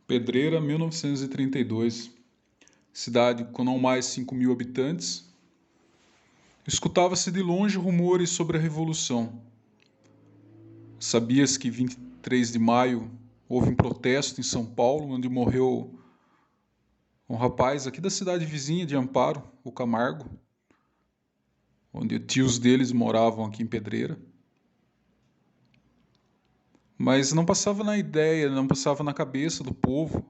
Pedreira, 1932. Cidade com não mais 5.000 habitantes. Escutava-se de longe rumores sobre a Revolução. Sabias que 23 de maio houve um protesto em São Paulo, onde morreu um rapaz aqui da cidade vizinha de Amparo, o Camargo, onde tios deles moravam aqui em Pedreira. Mas não passava na ideia, não passava na cabeça do povo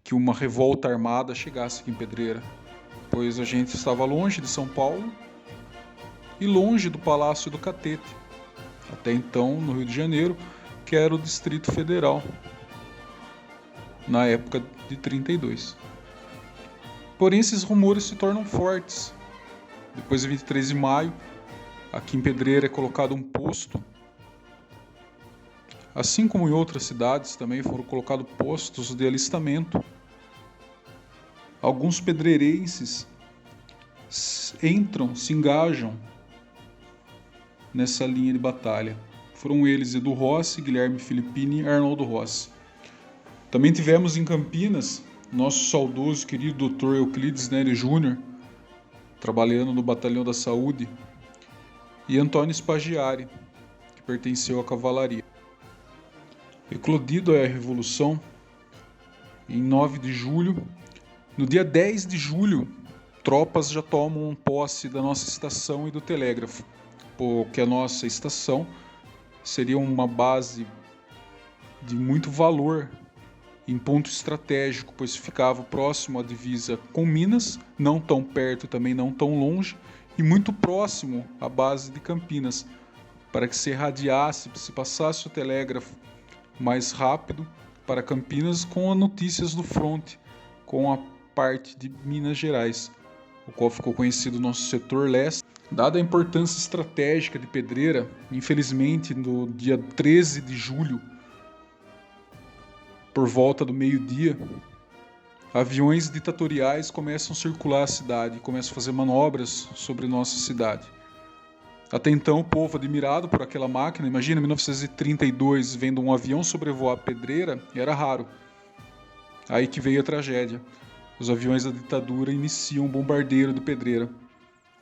que uma revolta armada chegasse aqui em Pedreira, pois a gente estava longe de São Paulo e longe do Palácio do Catete, até então no Rio de Janeiro, que era o Distrito Federal, na época de 32. Porém, esses rumores se tornam fortes. Depois de 23 de maio, aqui em Pedreira é colocado um posto. Assim como em outras cidades também foram colocados postos de alistamento. Alguns pedreirenses entram, se engajam nessa linha de batalha. Foram eles Edu Rossi, Guilherme Filippini e Arnoldo Rossi. Também tivemos em Campinas nosso saudoso querido Dr. Euclides Nery Júnior, trabalhando no Batalhão da Saúde, e Antônio Spaggiari, que pertenceu à cavalaria. Eclodido a Revolução, em 9 de julho, no dia 10 de julho, tropas já tomam posse da nossa estação e do telégrafo, porque a nossa estação seria uma base de muito valor em ponto estratégico, pois ficava próximo à divisa com Minas, não tão perto e também não tão longe, e muito próximo à base de Campinas, para que se irradiasse, se passasse o telégrafo mais rápido para Campinas com as notícias do fronte, com a parte de Minas Gerais, o qual ficou conhecido nosso setor leste. Dada a importância estratégica de Pedreira, infelizmente no dia 13 de julho, por volta do meio-dia, aviões ditatoriais começam a circular a cidade, começam a fazer manobras sobre nossa cidade. Até então, o povo admirado por aquela máquina, imagina, em 1932, vendo um avião sobrevoar Pedreira, era raro. Aí que veio a tragédia. Os aviões da ditadura iniciam o bombardeio de Pedreira.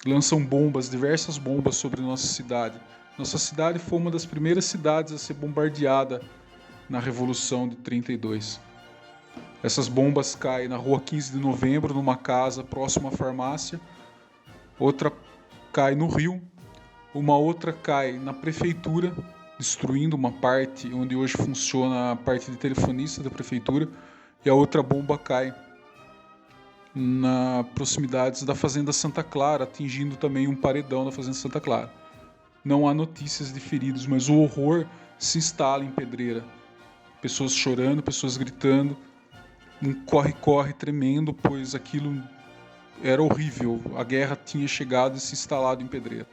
Lançam bombas, diversas bombas sobre nossa cidade. Nossa cidade foi uma das primeiras cidades a ser bombardeada na Revolução de 32. Essas bombas caem na rua 15 de novembro, numa casa próxima à farmácia. Outra cai no rio. Uma outra cai na prefeitura, destruindo uma parte onde hoje funciona a parte de telefonista da prefeitura. E a outra bomba cai na proximidades da Fazenda Santa Clara, atingindo também um paredão da Fazenda Santa Clara. Não há notícias de feridos, mas o horror se instala em Pedreira. Pessoas chorando, pessoas gritando, um corre-corre tremendo, pois aquilo era horrível. A guerra tinha chegado e se instalado em Pedreira.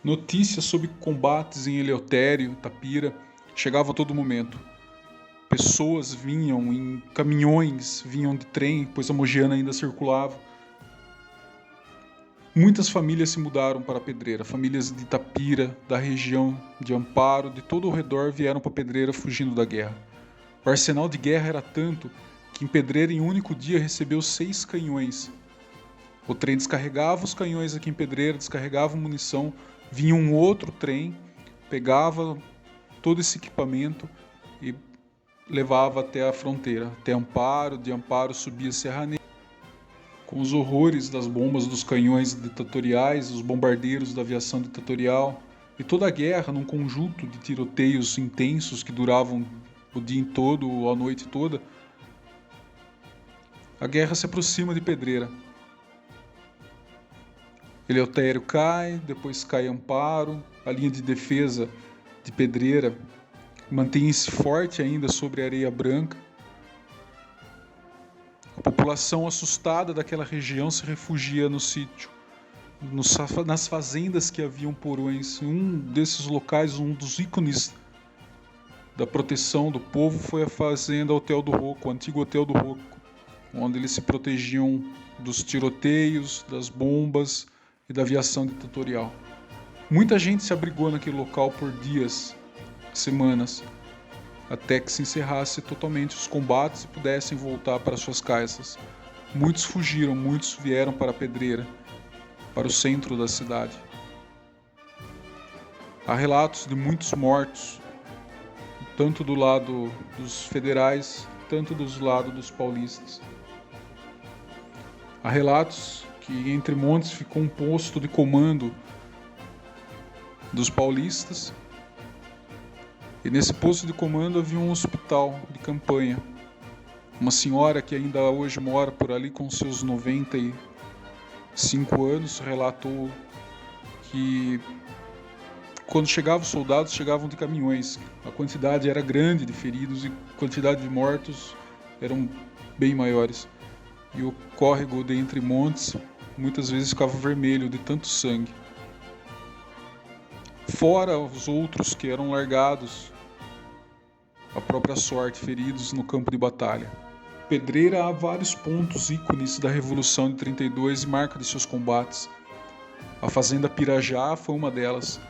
Notícias sobre combates em Eleutério, Tapira, chegavam a todo momento. Pessoas vinham em caminhões, vinham de trem, pois a Mogiana ainda circulava. Muitas famílias se mudaram para Pedreira, famílias de Itapira, da região de Amparo, de todo o redor vieram para Pedreira fugindo da guerra. O arsenal de guerra era tanto que em Pedreira em um único dia recebeu 6 canhões. O trem descarregava os canhões aqui em Pedreira, descarregava munição, vinha um outro trem, pegava todo esse equipamento e levava até a fronteira, até Amparo, de Amparo subia Serra Negra. Com os horrores das bombas dos canhões ditatoriais, os bombardeiros da aviação ditatorial e toda a guerra num conjunto de tiroteios intensos que duravam o dia todo, a noite toda, a guerra se aproxima de Pedreira. Eleutério cai, depois cai Amparo, a linha de defesa de Pedreira mantém-se forte ainda sobre a areia branca. A população assustada daquela região se refugia no sítio, nas fazendas que haviam porões. Um desses locais, um dos ícones da proteção do povo foi a fazenda Hotel do Roco, o antigo Hotel do Roco, onde eles se protegiam dos tiroteios, das bombas e da aviação ditatorial. Muita gente se abrigou naquele local por dias, semanas. até que se encerrasse totalmente os combates e pudessem voltar para suas casas. Muitos fugiram, muitos vieram para a Pedreira, para o centro da cidade. Há relatos de muitos mortos, tanto do lado dos federais, tanto do lado dos paulistas. Há relatos que entre Montes ficou um posto de comando dos paulistas, e nesse posto de comando havia um hospital de campanha. Uma senhora que ainda hoje mora por ali com seus 95 anos relatou que quando chegavam os soldados, chegavam de caminhões. A quantidade era grande de feridos e a quantidade de mortos eram bem maiores. E o córrego de Entre Montes muitas vezes ficava vermelho de tanto sangue. Fora os outros que eram largados à própria sorte, feridos no campo de batalha. Pedreira há vários pontos ícones da Revolução de 32 e marca de seus combates. A Fazenda Pirajá foi uma delas.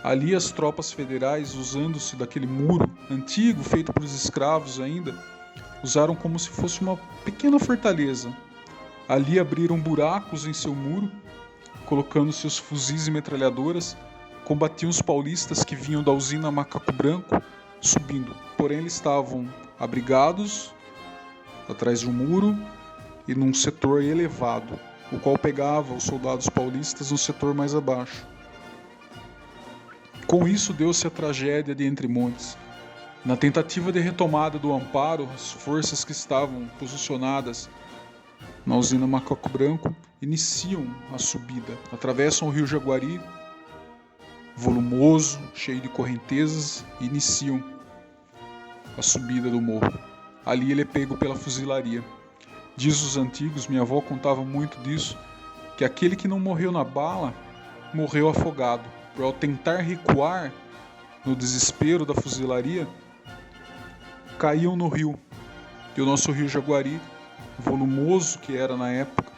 Ali as tropas federais, usando-se daquele muro antigo, feito por escravos ainda, usaram como se fosse uma pequena fortaleza. Ali abriram buracos em seu muro, colocando seus fuzis e metralhadoras, combatiam os paulistas que vinham da usina Macaco Branco, subindo. Porém, eles estavam abrigados atrás de um muro e num setor elevado, o qual pegava os soldados paulistas no setor mais abaixo. Com isso deu-se a tragédia de Entre Montes. Na tentativa de retomada do amparo, as forças que estavam posicionadas na usina Macaco Branco iniciam a subida, atravessam o rio Jaguari, volumoso, cheio de correntezas, e iniciam a subida do morro. Ali ele é pego pela fuzilaria. Diz os antigos, minha avó contava muito disso, que aquele que não morreu na bala, morreu afogado. Por ao tentar recuar no desespero da fuzilaria, caíam no rio. E o nosso rio Jaguari, volumoso que era na época,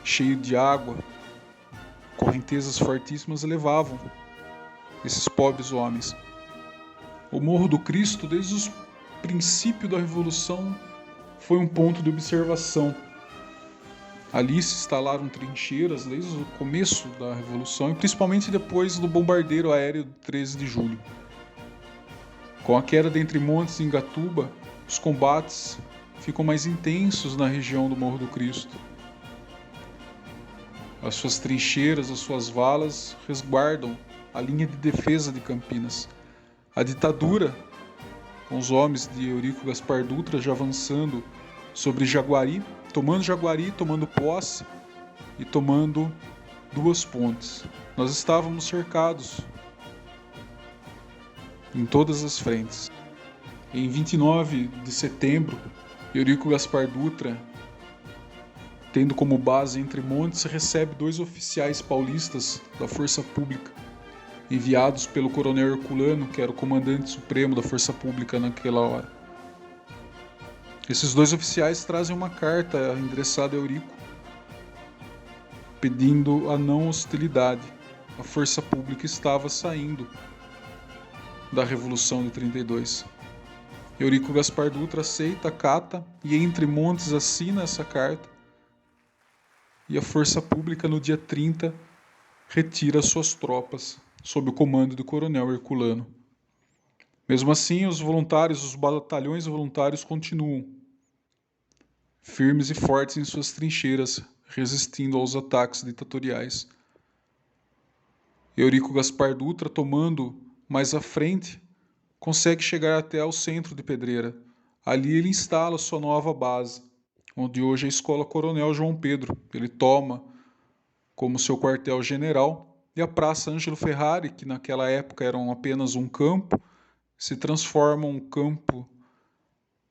cheio de água, correntezas fortíssimas, levavam esses pobres homens. O Morro do Cristo, desde o princípio da Revolução, foi um ponto de observação. Ali se instalaram trincheiras desde o começo da Revolução e principalmente depois do bombardeio aéreo de 13 de julho. Com a queda de Entre Montes e Ingatuba, os combates ficam mais intensos na região do Morro do Cristo. As suas trincheiras, as suas valas resguardam a linha de defesa de Campinas. A ditadura, com os homens de Eurico Gaspar Dutra já avançando sobre Jaguari, tomando posse e tomando duas pontes. Nós estávamos cercados em todas as frentes. Em 29 de setembro, Eurico Gaspar Dutra, tendo como base Entre Montes, recebe 2 oficiais paulistas da Força Pública, enviados pelo coronel Herculano, que era o comandante supremo da Força Pública naquela hora. Esses 2 oficiais trazem uma carta endereçada a Eurico, pedindo a não hostilidade. A Força Pública estava saindo da Revolução de 32. Eurico Gaspar Dutra aceita, acata e Entre Montes assina essa carta. E a Força Pública, no dia 30, retira suas tropas sob o comando do coronel Herculano. Mesmo assim, os voluntários, os batalhões voluntários continuam firmes e fortes em suas trincheiras, resistindo aos ataques ditatoriais. Eurico Gaspar Dutra, tomando mais à frente, consegue chegar até ao centro de Pedreira. Ali ele instala sua nova base, onde hoje é a Escola Coronel João Pedro. Ele toma como seu quartel-general, e a Praça Ângelo Ferrari, que naquela época era apenas um campo, se transforma em um campo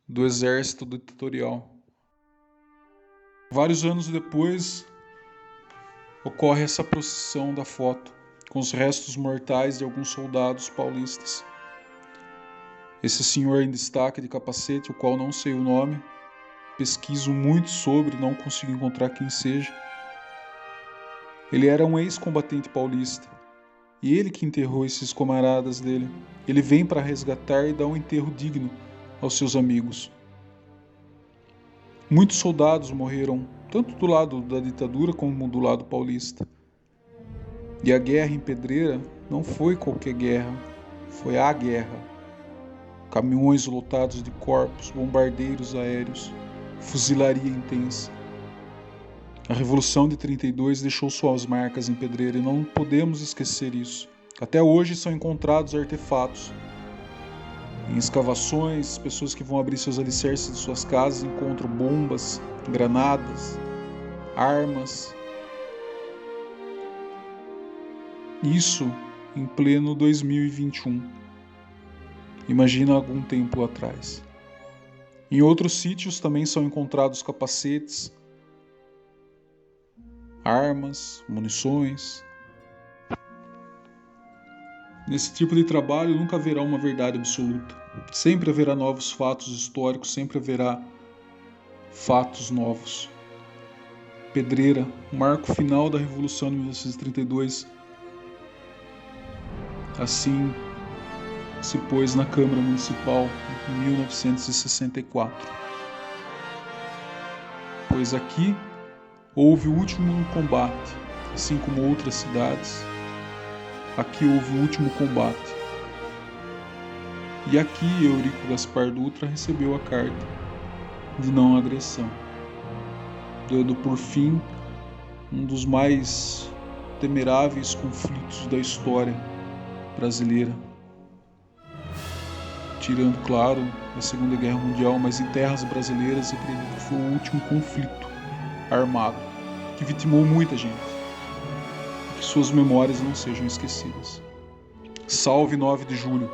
do exército ditatorial. Vários anos depois, ocorre essa procissão da foto, com os restos mortais de alguns soldados paulistas. Esse senhor em destaque de capacete, o qual não sei o nome, pesquiso muito sobre, não consigo encontrar quem seja. Ele era um ex-combatente paulista, e ele que enterrou esses camaradas dele. Ele vem para resgatar e dar um enterro digno, aos seus amigos. Muitos soldados morreram, tanto do lado da ditadura como do lado paulista. E a guerra em Pedreira não foi qualquer guerra, foi a guerra. Caminhões lotados de corpos, bombardeiros aéreos, fuzilaria intensa. A Revolução de 32 deixou suas marcas em Pedreira e não podemos esquecer isso. Até hoje são encontrados artefatos. Em escavações, pessoas que vão abrir seus alicerces de suas casas encontram bombas, granadas, armas. Isso em pleno 2021. Imagina algum tempo atrás. Em outros sítios também são encontrados capacetes, armas, munições. Nesse tipo de trabalho nunca haverá uma verdade absoluta. Sempre haverá novos fatos históricos, sempre haverá fatos novos. Pedreira, o marco final da Revolução de 1932, assim se pôs na Câmara Municipal em 1964. Pois aqui houve o último combate, assim como outras cidades. Aqui houve o último combate. E aqui Eurico Gaspar Dutra recebeu a carta de não agressão, dando por fim um dos mais temeráveis conflitos da história brasileira. Tirando, claro, a Segunda Guerra Mundial, mas em terras brasileiras, acredito que foi o último conflito armado que vitimou muita gente. Que suas memórias não sejam esquecidas. Salve 9 de julho!